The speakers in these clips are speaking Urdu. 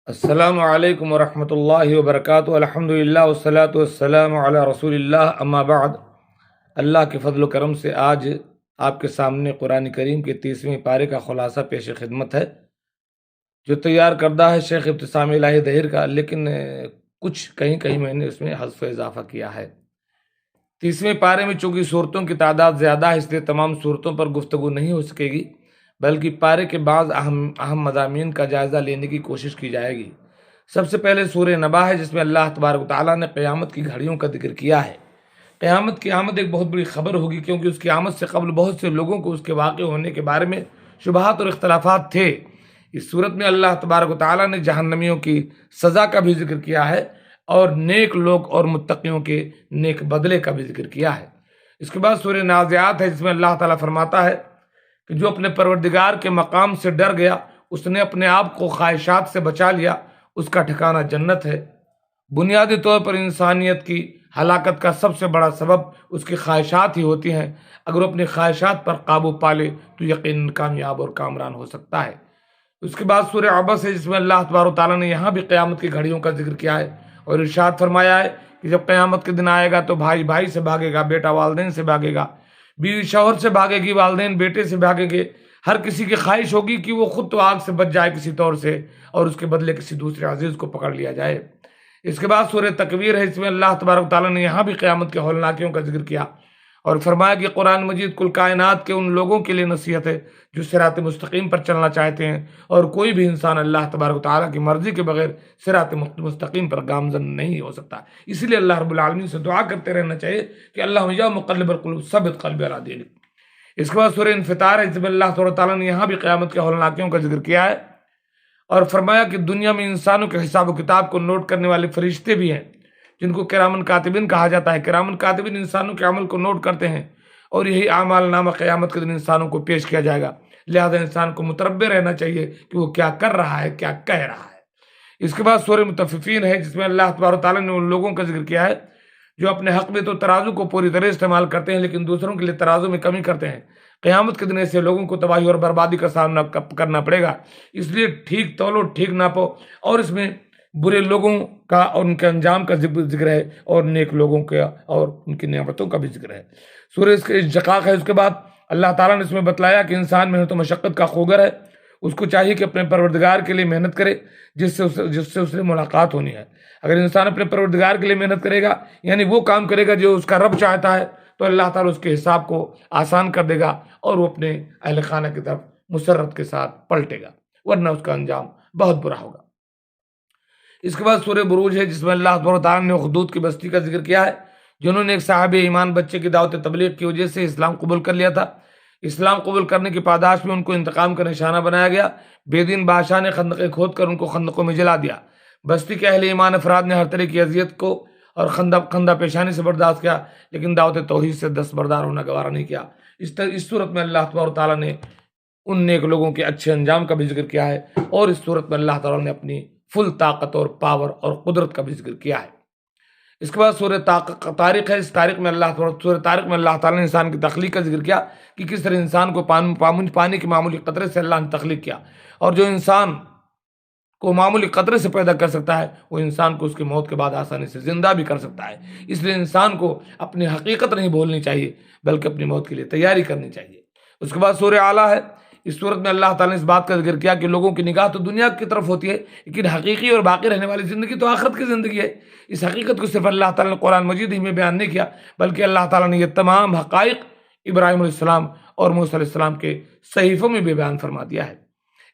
السلام علیکم ورحمۃ اللہ وبرکاتہ، الحمد للہ والصلاۃ والسلام علی رسول اللہ، اما بعد۔ اللہ کے فضل و کرم سے آج آپ کے سامنے قرآن کریم کے 30ویں پارے کا خلاصہ پیش خدمت ہے، جو تیار کردہ ہے شیخ ابتسام الہی دہیر کا، لیکن کچھ کہیں میں نے اس میں حذف و اضافہ کیا ہے۔ 30ویں پارے میں چونکہ صورتوں کی تعداد زیادہ ہے، اس لیے تمام صورتوں پر گفتگو نہیں ہو سکے گی، بلکہ پارے کے بعض اہم مضامین کا جائزہ لینے کی کوشش کی جائے گی۔ سب سے پہلے سورہ نبا ہے، جس میں اللہ تبارک و تعالیٰ نے قیامت کی گھڑیوں کا ذکر کیا ہے۔ قیامت کی آمد ایک بہت بڑی خبر ہوگی، کیونکہ اس کی آمد سے قبل بہت سے لوگوں کو اس کے واقع ہونے کے بارے میں شبہات اور اختلافات تھے۔ اس صورت میں اللہ تبارک و تعالیٰ نے جہنمیوں کی سزا کا بھی ذکر کیا ہے، اور نیک لوگ اور متقیوں کے نیک بدلے کا بھی ذکر کیا ہے۔ اس کے بعد سورہ نازعات ہے، جس میں اللہ تعالیٰ فرماتا ہے کہ جو اپنے پروردگار کے مقام سے ڈر گیا، اس نے اپنے آپ کو خواہشات سے بچا لیا، اس کا ٹھکانہ جنت ہے۔ بنیادی طور پر انسانیت کی ہلاکت کا سب سے بڑا سبب اس کی خواہشات ہی ہوتی ہیں۔ اگر وہ اپنی خواہشات پر قابو پا لے تو یقیناً کامیاب اور کامران ہو سکتا ہے۔ اس کے بعد سورہ عبس ہے، جس میں اللہ تبارک و تعالیٰ نے یہاں بھی قیامت کی گھڑیوں کا ذکر کیا ہے، اور ارشاد فرمایا ہے کہ جب قیامت کے دن آئے گا تو بھائی بھائی سے بھاگے گا، بیٹا والدین سے بھاگے گا، بیوی شوہر سے بھاگے گی، والدین بیٹے سے بھاگیں گے۔ ہر کسی کی خواہش ہوگی کہ وہ خود تو آگ سے بچ جائے کسی طور سے، اور اس کے بدلے کسی دوسرے عزیز کو پکڑ لیا جائے۔ اس کے بعد سورہ تکویر ہے، اس میں اللہ تبارک و تعالیٰ نے یہاں بھی قیامت کے ہولناکیوں کا ذکر کیا، اور فرمایا کہ قرآن مجید کل کائنات کے ان لوگوں کے لیے نصیحت ہے جو صراط مستقیم پر چلنا چاہتے ہیں، اور کوئی بھی انسان اللہ تبارک و تعالیٰ کی مرضی کے بغیر صراط مستقیم پر گامزن نہیں ہو سکتا۔ اسی لیے اللہ رب العالمین سے دعا کرتے رہنا چاہیے کہ اللہ یا مقلب القلوب ثبت قلبی علی دینک۔ اس کے بعد سورہ انفطار ہے، جس میں اللہ تبارک و تعالیٰ نے یہاں بھی قیامت کے ہولناکیوں کا ذکر کیا ہے، اور فرمایا کہ دنیا میں انسانوں کے حساب و کتاب کو نوٹ کرنے والے فرشتے بھی ہیں، جن کو کرامن کاتبین کہا جاتا ہے۔ کرامن کاتبین انسانوں کے عمل کو نوٹ کرتے ہیں، اور یہی اعمال نامہ قیامت کے دن انسانوں کو پیش کیا جائے گا۔ لہذا انسان کو متربع رہنا چاہیے کہ وہ کیا کر رہا ہے، کیا کہہ رہا ہے۔ اس کے بعد سورہ مطففین ہے، جس میں اللہ تبارک و تعالیٰ نے ان لوگوں کا ذکر کیا ہے جو اپنے حق میں تو ترازو کو پوری طرح استعمال کرتے ہیں، لیکن دوسروں کے لیے ترازو میں کمی کرتے ہیں۔ قیامت کے دن ایسے لوگوں کو تباہی اور بربادی کا سامنا کرنا پڑے گا، اس لیے ٹھیک تولو ٹھیک ناپو۔ اور اس میں برے لوگوں کا اور ان کے انجام کا ذکر ہے، اور نیک لوگوں کا اور ان کی نعمتوں کا بھی ذکر ہے۔ سورہ انشقاق ہے، اس کے بعد اللہ تعالیٰ نے اس میں بتلایا کہ انسان محنت و مشقت کا خوگر ہے، اس کو چاہیے کہ اپنے پروردگار کے لیے محنت کرے، جس سے اس سے ملاقات ہونی ہے۔ اگر انسان اپنے پروردگار کے لیے محنت کرے گا، یعنی وہ کام کرے گا جو اس کا رب چاہتا ہے، تو اللہ تعالیٰ اس کے حساب کو آسان کر دے گا، اور وہ اپنے اہل خانہ کی طرف مسرت کے ساتھ پلٹے گا، ورنہ اس کا انجام بہت برا ہوگا۔ اس کے بعد سورہ بروج ہے، جس میں اللہ تبارک و تعالیٰ نے اخدود کی بستی کا ذکر کیا ہے، جنہوں نے ایک صاحب ایمان بچے کی دعوت تبلیغ کی وجہ سے اسلام قبول کر لیا تھا۔ اسلام قبول کرنے کی پاداش میں ان کو انتقام کا نشانہ بنایا گیا۔ بے دین بادشاہ نے خندقیں کھود کر ان کو خندقوں میں جلا دیا۔ بستی کے اہل ایمان افراد نے ہر طرح کی اذیت کو اور خندہ پیشانی سے برداشت کیا، لیکن دعوت توحید سے دستبردار ہونا گوارا نہیں کیا۔ اس صورت میں اللہ تبارک و تعالیٰ نے ان نیک لوگوں کے اچھے انجام کا بھی ذکر کیا ہے، اور اس صورت میں اللہ تعالیٰ نے اپنی فل طاقت اور پاور اور قدرت کا بھی ذکر کیا ہے۔ اس کے بعد سورہ طارق ہے، اس طارق میں سورہ طارق میں اللہ تعالیٰ نے انسان کی تخلیق کا ذکر کیا کہ کس طرح انسان کو پانی کے معمولی قطرے سے اللہ نے تخلیق کیا، اور جو انسان کو معمولی قطرے سے پیدا کر سکتا ہے، وہ انسان کو اس کی موت کے بعد آسانی سے زندہ بھی کر سکتا ہے۔ اس لیے انسان کو اپنی حقیقت نہیں بھولنی چاہیے، بلکہ اپنی موت کے لیے تیاری کرنی چاہیے۔ اس کے بعد سورہ اعلیٰ ہے، اس صورت میں اللہ تعالیٰ نے اس بات کا ذکر کیا کہ لوگوں کی نگاہ تو دنیا کی طرف ہوتی ہے، لیکن حقیقی اور باقی رہنے والی زندگی تو آخرت کی زندگی ہے۔ اس حقیقت کو صرف اللہ تعالیٰ نے قرآن مجید ہی میں بیان نہیں کیا، بلکہ اللہ تعالیٰ نے یہ تمام حقائق ابراہیم علیہ السلام اور موسیٰ علیہ السلام کے صحیفوں میں بھی بیان فرما دیا ہے۔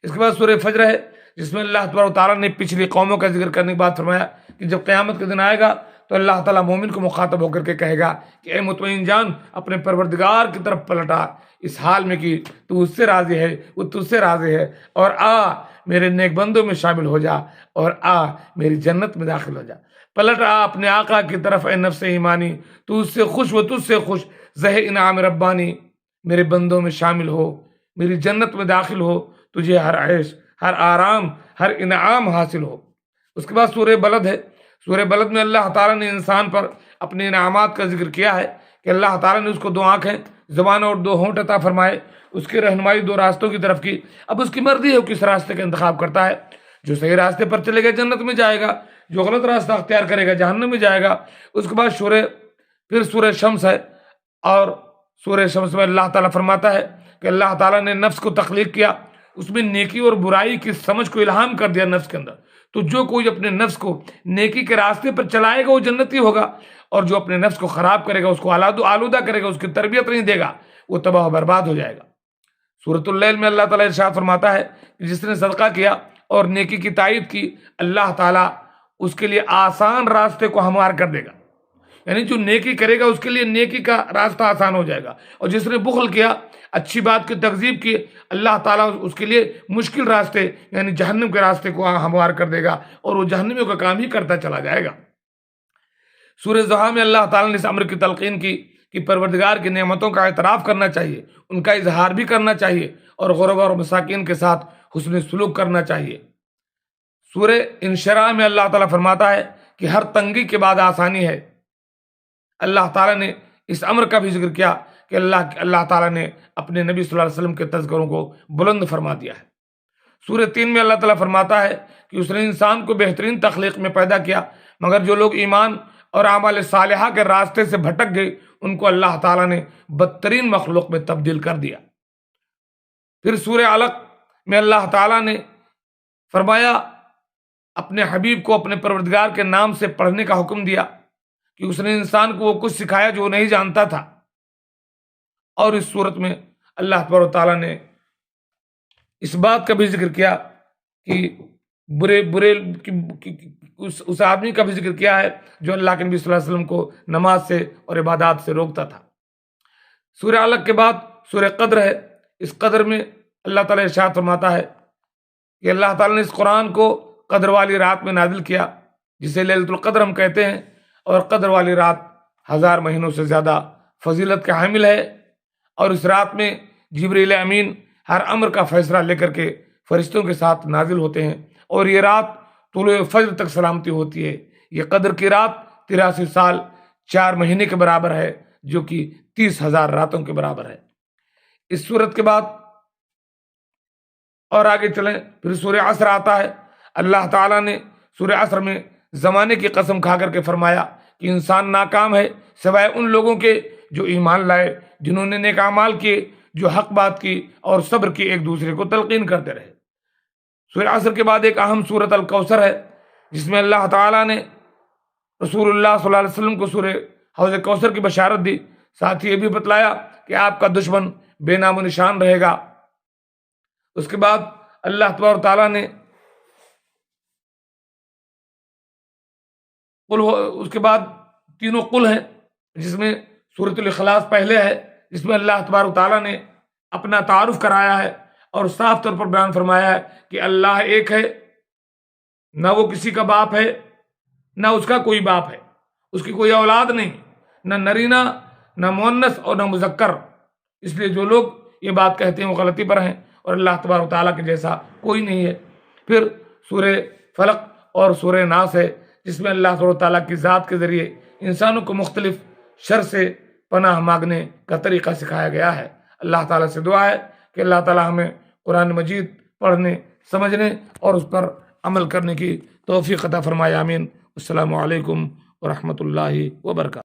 اس کے بعد سورہ فجر ہے، جس میں اللہ تبارک و تعالیٰ نے پچھلی قوموں کا ذکر کرنے کے بعد فرمایا کہ جب قیامت کا دن آئے گا تو اللہ تعالیٰ مومن کو مخاطب ہو کر کے کہے گا کہ اے مطمئن جان، اپنے پروردگار کی طرف پلٹا، اس حال میں کہ تو اس سے راضی ہے، وہ تجھ سے راضی ہے، اور آ میرے نیک بندوں میں شامل ہو جا، اور آ میری جنت میں داخل ہو جا۔ پلٹ آ اپنے آقا کی طرف، اے نفس ایمانی، تو اس سے خوش، وہ تجھ سے خوش، زہ انعام ربانی، میرے بندوں میں شامل ہو، میری جنت میں داخل ہو، تجھے ہر عیش، ہر آرام، ہر انعام حاصل ہو۔ اس کے بعد سورہ بلد ہے، سورہ بلد میں اللہ تعالیٰ نے انسان پر اپنے انعامات کا ذکر کیا ہے کہ اللہ تعالیٰ نے اس کو 2 آنکھیں، زبان اور 2 ہونٹ عطا فرمائے، اس کی رہنمائی 2 راستوں کی طرف کی۔ اب اس کی مرضی ہے وہ کس راستے کا انتخاب کرتا ہے۔ جو صحیح راستے پر چلے گا جنت میں جائے گا، جو غلط راستہ اختیار کرے گا جہنم میں جائے گا۔ اس کے بعد پھر سورہ شمس ہے، اور سورہ شمس میں اللہ تعالیٰ فرماتا ہے کہ اللہ تعالیٰ نے نفس کو تخلیق کیا، اس میں نیکی اور برائی کی سمجھ کو الہام کر دیا نفس کے اندر۔ تو جو کوئی اپنے نفس کو نیکی کے راستے پر چلائے گا وہ جنتی ہوگا، اور جو اپنے نفس کو خراب کرے گا، اس کو آلودہ کرے گا، اس کی تربیت نہیں دے گا، وہ تباہ و برباد ہو جائے گا۔ سورۃ اللیل میں اللہ تعالیٰ ارشاد فرماتا ہے کہ جس نے صدقہ کیا اور نیکی کی تائید کی، اللہ تعالیٰ اس کے لیے آسان راستے کو ہموار کر دے گا۔ یعنی جو نیکی کرے گا اس کے لیے نیکی کا راستہ آسان ہو جائے گا، اور جس نے بخل کیا، اچھی بات کی تکذیب کی، اللہ تعالیٰ اس کے لیے مشکل راستے یعنی جہنم کے راستے کو ہموار کر دے گا، اور وہ جہنمیوں کا کام ہی کرتا چلا جائے گا۔ سورہ ضحیٰ میں اللہ تعالیٰ نے اس امر کی تلقین کی کہ پروردگار کی نعمتوں کا اعتراف کرنا چاہیے، ان کا اظہار بھی کرنا چاہیے، اور غربا اور مساکین کے ساتھ حسن سلوک کرنا چاہیے۔ سورہ انشراح میں اللہ تعالیٰ فرماتا ہے کہ ہر تنگی کے بعد آسانی ہے۔ اللہ تعالیٰ نے اس امر کا بھی ذکر کیا کہ اللہ تعالیٰ نے اپنے نبی صلی اللہ علیہ وسلم کے تذکروں کو بلند فرما دیا ہے۔ سورہ 3 میں اللہ تعالیٰ فرماتا ہے کہ اس نے انسان کو بہترین تخلیق میں پیدا کیا، مگر جو لوگ ایمان اور اعمال صالحہ کے راستے سے بھٹک گئے ان کو اللہ تعالیٰ نے بدترین مخلوق میں تبدیل کر دیا۔ پھر سورہ علق میں اللہ تعالیٰ نے فرمایا، اپنے حبیب کو اپنے پروردگار کے نام سے پڑھنے کا حکم دیا کہ اس نے انسان کو وہ کچھ سکھایا جو وہ نہیں جانتا تھا۔ اور اس صورت میں اللہ تبارک و تعالیٰ نے اس بات کا بھی ذکر کیا کہ اس آدمی کا بھی ذکر کیا ہے جو اللہ کے نبی صلی اللہ علیہ وسلم کو نماز سے اور عبادات سے روکتا تھا۔ سورہ علق کے بعد سورہ قدر ہے۔ اس قدر میں اللہ تعالیٰ ارشاد فرماتا ہے کہ اللہ تعالیٰ نے اس قرآن کو قدر والی رات میں نازل کیا، جسے لیلۃ القدر ہم کہتے ہیں، اور قدر والی رات 1000 مہینوں سے زیادہ فضیلت کا حامل ہے، اور اس رات میں جبریل امین ہر امر کا فیصلہ لے کر کے فرشتوں کے ساتھ نازل ہوتے ہیں، اور یہ رات طلوع فجر تک سلامتی ہوتی ہے۔ یہ قدر کی رات 83 سال 4 مہینے کے برابر ہے، جو کہ 30,000 راتوں کے برابر ہے۔ اس صورت کے بعد اور آگے چلیں، پھر سورہ عصر آتا ہے۔ اللہ تعالیٰ نے سورہ عصر میں زمانے کی قسم کھا کر کے فرمایا کہ انسان ناکام ہے سوائے ان لوگوں کے جو ایمان لائے، جنہوں نے نیک اعمال کیے، جو حق بات کی اور صبر کی، ایک دوسرے کو تلقین کرتے رہے۔ سورہ عصر کے بعد ایک اہم سورت الکوثر ہے، جس میں اللہ تعالیٰ نے رسول اللہ صلی اللہ علیہ وسلم کو سورہ حوض کوثر کی بشارت دی، ساتھ ہی یہ بھی بتلایا کہ آپ کا دشمن بے نام و نشان رہے گا۔ اس کے بعد اللہ تبارک تعالیٰ نے اس کے بعد تینوں قل ہیں، جس میں سورۃ الاخلاص پہلے ہے، جس میں اللہ تبارک تعالیٰ نے اپنا تعارف کرایا ہے اور صاف طور پر بیان فرمایا ہے کہ اللہ ایک ہے، نہ وہ کسی کا باپ ہے، نہ اس کا کوئی باپ ہے، اس کی کوئی اولاد نہیں، نہ نرینہ نہ مؤنث اور نہ مذکر۔ اس لیے جو لوگ یہ بات کہتے ہیں وہ غلطی پر ہیں، اور اللہ تبارک تعالیٰ کے جیسا کوئی نہیں ہے۔ پھر سورہ فلق اور سورہ ناس ہے، جس میں اللہ تبارک تعالیٰ کی ذات کے ذریعے انسانوں کو مختلف شر سے پناہ مانگنے کا طریقہ سکھایا گیا ہے۔ اللہ تعالیٰ سے دعا ہے کہ اللہ تعالیٰ ہمیں قرآن مجید پڑھنے، سمجھنے اور اس پر عمل کرنے کی توفیق عطا فرمائے، آمین۔ السلام علیکم ورحمۃ اللہ وبرکاتہ۔